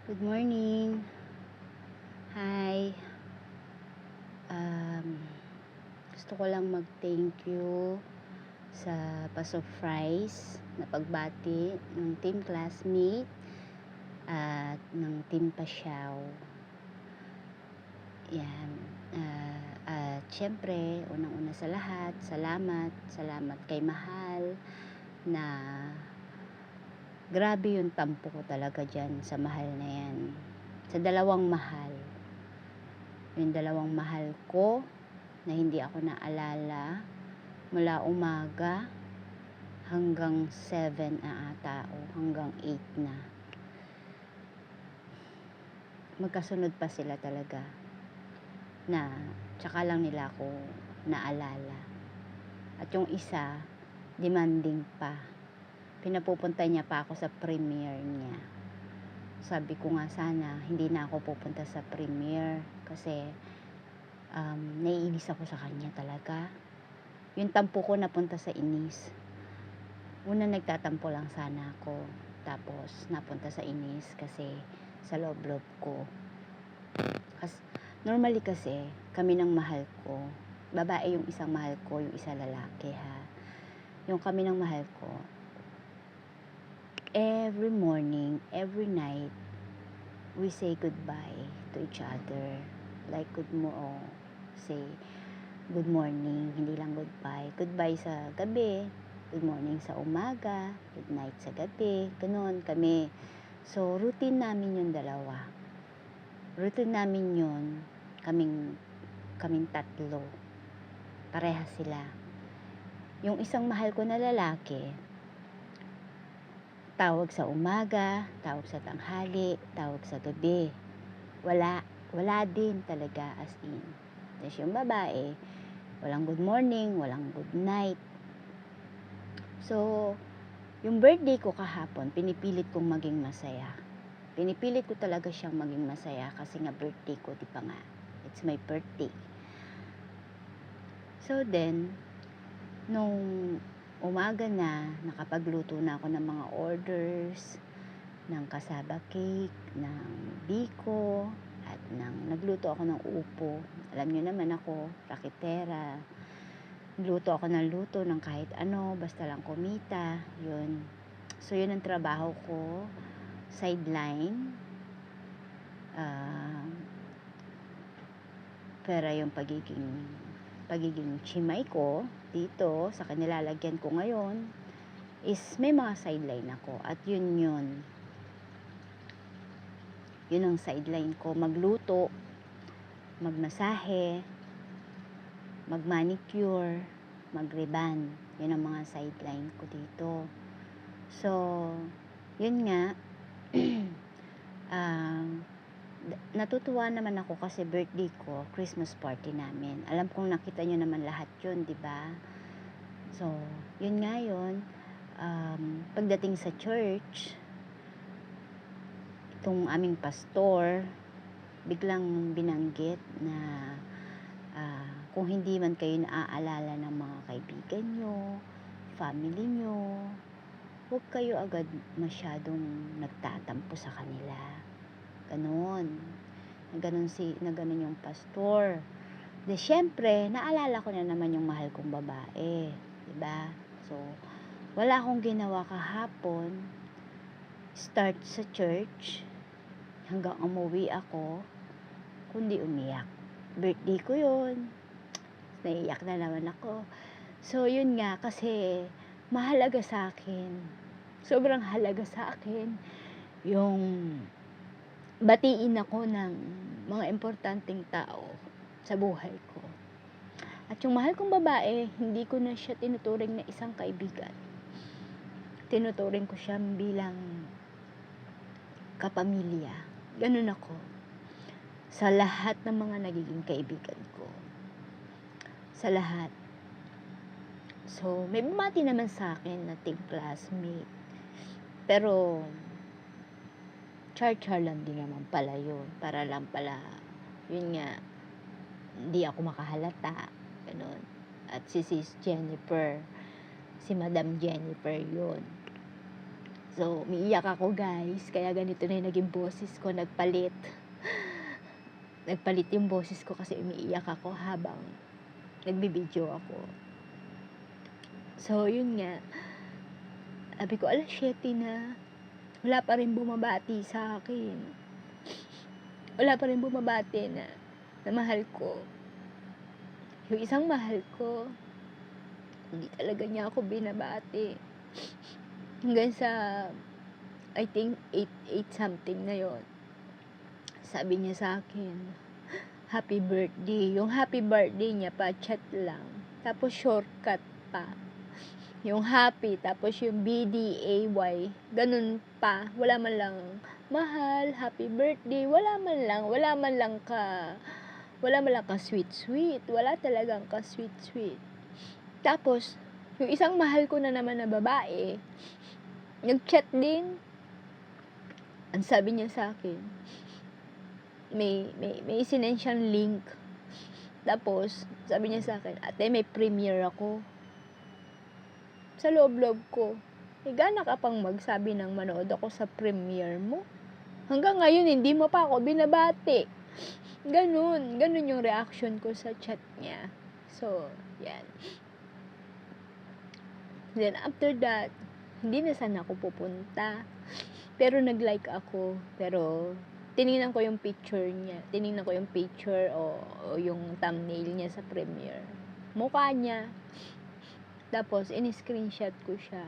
Good morning. Hi. Um, Gusto ko lang mag-thank you sa pa-surprise na pagbati ng team classmate at ng team Pasyaw. Yan. At syempre, unang-una sa lahat, salamat. Salamat kay Mahal na grabe yung tampo ko talaga dyan sa Mahal na yan. Sa dalawang Mahal. Yung dalawang mahal ko na hindi ako naalala mula umaga hanggang 7 na ata o hanggang 8 na. Magkasunod pa sila talaga na tsaka lang nila ako naalala. At yung isa, demanding pa. Pinapupunta niya pa ako sa premiere niya. Sabi ko nga sana hindi na ako pupunta sa premiere kasi naiinis ako sa kanya talaga. Yung tampo ko napunta sa inis. Una nagtatampo lang sana ako. Tapos napunta sa inis kasi sa loob-loob ko. Normally kasi kami ng mahal ko. Babae yung isang mahal ko, yung isa lalaki ha. Yung kami ng mahal ko. Every morning, every night, we say goodbye to each other. Like say good morning, hindi lang goodbye. Goodbye sa gabi, good morning sa umaga, good night sa gabi, ganoon kami. So, routine namin yung dalawa. Routine namin yun, kaming tatlo. Pareha sila. Yung isang mahal ko na lalaki, tawag sa umaga, tawag sa tanghali, tawag sa gabi. Wala din talaga as in. Tapos yung babae, walang good morning, walang good night. So, yung birthday ko kahapon, pinipilit kong maging masaya. Pinipilit ko talaga siyang maging masaya kasi nga birthday ko, di pa nga. It's my birthday. So then, nung umaga na, nakapagluto na ako ng mga orders, ng kasaba cake, ng biko, at nagluto ako ng upo. Alam nyo naman ako, rakitera. Nagluto ako ng luto ng kahit ano, basta lang kumita. Yun. So, yun ang trabaho ko. Sideline. Pero yung pagiging chimay ko dito sa kanilalagyan ko ngayon is may mga sideline ako. At yun ang sideline ko. Magluto, magmasahe, magmanicure, magriban. Yun ang mga sideline ko dito. So, yun nga, natutuwa naman ako kasi birthday ko, Christmas party namin. Alam kong nakita nyo naman lahat yun, di ba? So, yun nga yun. Pagdating sa church, itong aming pastor, biglang binanggit na kung hindi man kayo naaalala ng mga kaibigan nyo, family nyo, huwag kayo agad masyadong nagtatampo sa kanila. Ganon. Ganon yung pastor. De syempre, naalala ko na naman yung mahal kong babae. Diba? So, wala akong ginawa kahapon. Start sa church, hanggang umuwi ako, kundi umiyak. Birthday ko yun. Naiiyak na naman ako. So, yun nga, kasi mahalaga sa akin. Sobrang halaga sa akin yung batiin ako ng mga importanteng tao sa buhay ko. At yung mahal kong babae, hindi ko na siya tinuturing na isang kaibigan. Tinuturing ko siya bilang kapamilya. Ganun ako sa lahat ng mga nagiging kaibigan ko. Sa lahat. So, may bumati naman sa akin na team classmate. Pero, char-char lang din naman pala yun. Para lang pala, yun nga, hindi ako makahalata. Ganun. At si Sis Jennifer, si Madam Jennifer yun. So, umiiyak ako guys. Kaya ganito na yung naging boses ko. Nagpalit yung boses ko kasi umiiyak ako habang nagbibideo ako. So, yun nga. Sabi ko, 7 na. Wala pa rin bumabati sa akin. Wala pa rin bumabati na mahal ko. Yung isang mahal ko, hindi talaga niya ako binabati. Hanggang sa, I think, 8 something na yon. Sabi niya sa akin, happy birthday. Yung happy birthday niya pa, chat lang. Tapos shortcut pa. Yung happy, tapos yung BDAY. Ganun pa. Wala man lang, mahal, happy birthday. Wala man lang ka sweet. Wala talagang ka sweet. Tapos, yung isang mahal ko na naman na babae, nag-chat din. Ang sabi niya sa akin, may sinend siyang link. Tapos, sabi niya sa akin, ate, may premiere ako. Sa loob-loob ko, gana ka pang magsabi ng manood ako sa premiere mo. Hanggang ngayon, hindi mo pa ako binabati. Ganun yung reaction ko sa chat niya. So, yan. Then, after that, hindi na sana ako pupunta. Pero nag-like ako. Pero, tinignan ko yung picture niya. Tinignan ko yung picture o yung thumbnail niya sa premiere. Mukha niya. Tapos, in-screenshot ko siya.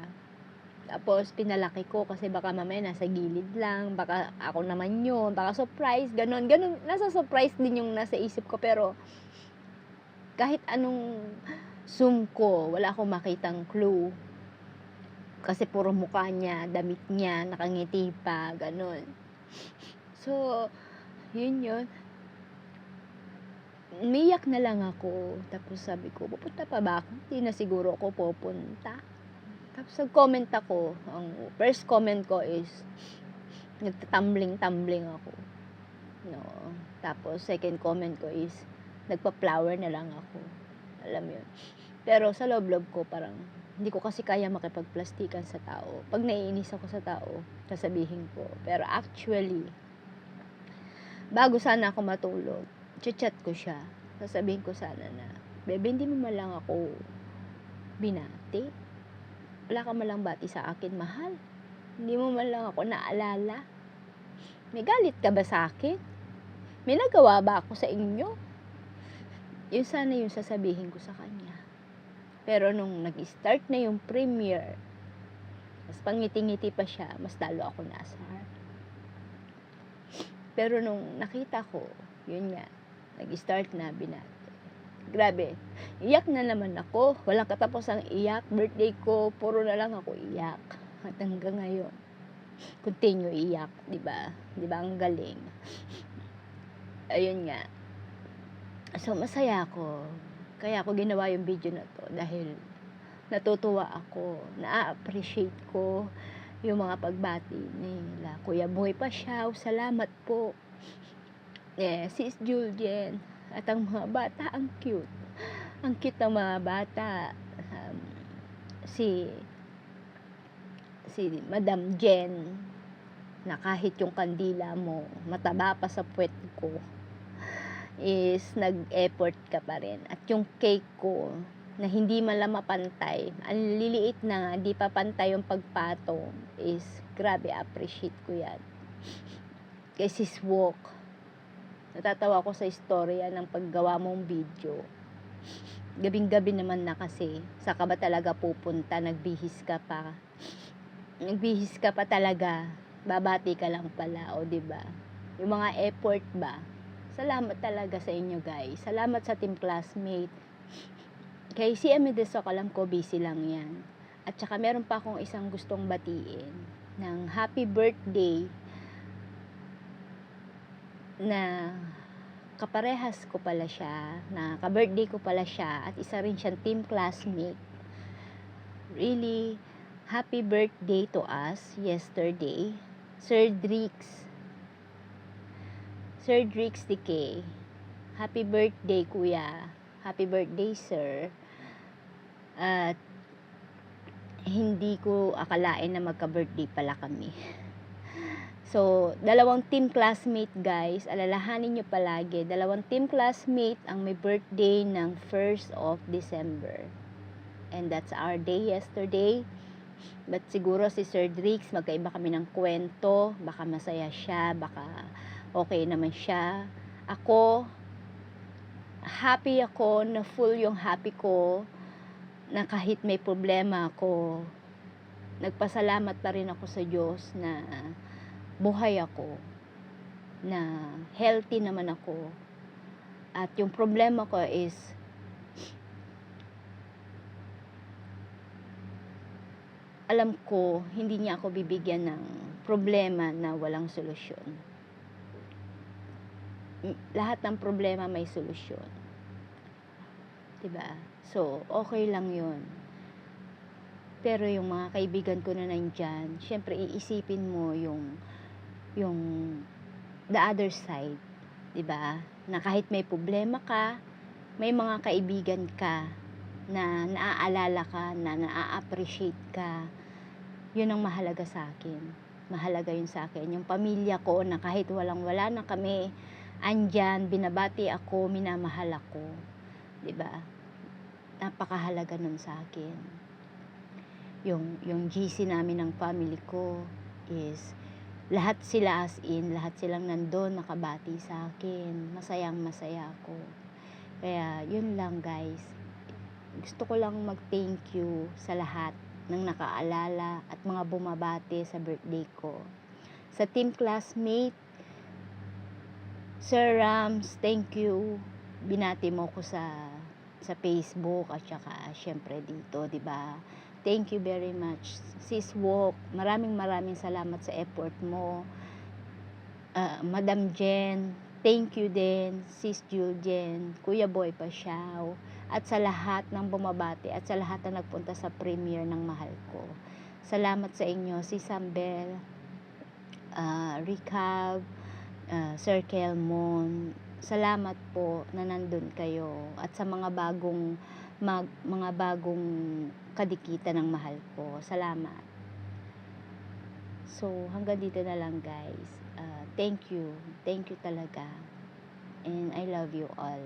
Tapos, pinalaki ko kasi baka mamaya nasa gilid lang. Baka ako naman yun. Baka surprise. Ganon. Nasa surprise din yung nasa isip ko. Pero, kahit anong zoom ko, wala akong makitang clue. Kasi puro mukha niya, damit niya, nakangiti pa, ganon. So, yun. Umiyak na lang ako. Tapos sabi ko, pupunta pa ba ako? Hindi na siguro ako pupunta. Tapos nag-comment ako. Ang first comment ko is, nagtatumbling ako. No. Tapos second comment ko is, nagpa-flower na lang ako. Alam mo yun. Pero sa loob-loob ko parang, hindi ko kasi kaya makipagplastikan sa tao. Pag naiinis ako sa tao, sasabihin ko. Pero actually, bago sana ako matulog, chat ko siya. Sasabihin ko sana na, bebe, hindi mo man lang ako binati. Wala ka man lang bati sa akin, mahal. Hindi mo man lang ako naalala. May galit ka ba sa akin? May nagawa ba ako sa inyo? Yun sana yung sasabihin ko sa kanya. Pero nung nag-start na yung premiere, mas pangiti-ngiti pa siya, mas lalo ako nasar. Pero nung nakita ko, yun nga, nag-start na binati. Grabe, iyak na naman ako. Walang katapos ang iyak. Birthday ko, puro na lang ako iyak. At hanggang ngayon, continue iyak, di ba? Di ba ang galing? Ayun nga. So, masaya ako. Kaya ako ginawa yung video na to dahil natutuwa ako, na-appreciate ko yung mga pagbati nila. Kuya Boy Pasyaw, salamat po. Sis Julien, at ang mga bata, ang cute. Ang cute ng mga bata. Si Madam Jen, na kahit yung kandila mo, mataba pa sa puwet ko, is nag-effort ka pa rin. At yung cake ko, na hindi man lang mapantay, ang liliit na nga, di pa pantay yung pagpatong, is grabe, appreciate ko yan. Kay Sis Walk, natatawa ko sa istorya ng paggawa mong video. Gabing-gabi naman na kasi, saka ba talaga pupunta, nagbihis ka pa talaga, babati ka lang pala, o diba? Yung mga effort ba, salamat talaga sa inyo guys. Salamat sa team classmate. Kay si Amedesok, alam ko busy lang yan. At saka meron pa akong isang gustong batiin ng happy birthday na kaparehas ko pala siya, na ka-birthday ko pala siya, at isa rin siyang team classmate. Really, happy birthday to us yesterday, Sir Drix DK. Happy birthday, kuya. Happy birthday, sir. At hindi ko akalain na magka-birthday pala kami. So, dalawang team classmate guys, alalahanin nyo palagi, dalawang team classmate ang may birthday ng 1st of December. And that's our day yesterday. But siguro si Sir Drix, magkaiba kami ng kwento, baka masaya siya, baka okay naman siya. Ako, happy ako, na full yung happy ko, na kahit may problema ako, nagpasalamat pa rin ako sa Diyos na buhay ako, na healthy naman ako, at yung problema ko is alam ko hindi niya ako bibigyan ng problema na walang solusyon. Lahat ng problema may solusyon, diba? So okay lang yun. Pero yung mga kaibigan ko na nandyan, syempre iisipin mo yung the other side, 'di ba? Na kahit may problema ka, may mga kaibigan ka na naaalala ka, na naa-appreciate ka. 'Yun ang mahalaga sa akin. Mahalaga 'yun sa akin. Yung pamilya ko na kahit walang-wala na kami, andiyan, binabati ako, minamahal ako, 'di ba? Napakahalaga nun sa akin. Yung GC namin ng family ko is lahat sila, as in, lahat silang nandun, nakabati sa akin. Masayang masaya ako. Kaya, yun lang guys. Gusto ko lang mag-thank you sa lahat ng nakaalala at mga bumabati sa birthday ko. Sa team classmate, Sir Rams, thank you. Binati mo ko sa Facebook at saka syempre dito, 'di ba? Thank you very much. Sis Wok, maraming salamat sa effort mo. Madam Jen, thank you din. Sis Juljen, Kuya Boy Pasyaw, at sa lahat ng bumabati at sa lahat na nagpunta sa premiere ng mahal ko. Salamat sa inyo, Sis Sambel, Ricab, Sir Kelmon. Salamat po na nandun kayo, at sa mga bagong kadikitan ng mahal ko. Salamat. So, hanggang dito na lang guys. Thank you. Thank you talaga. And I love you all.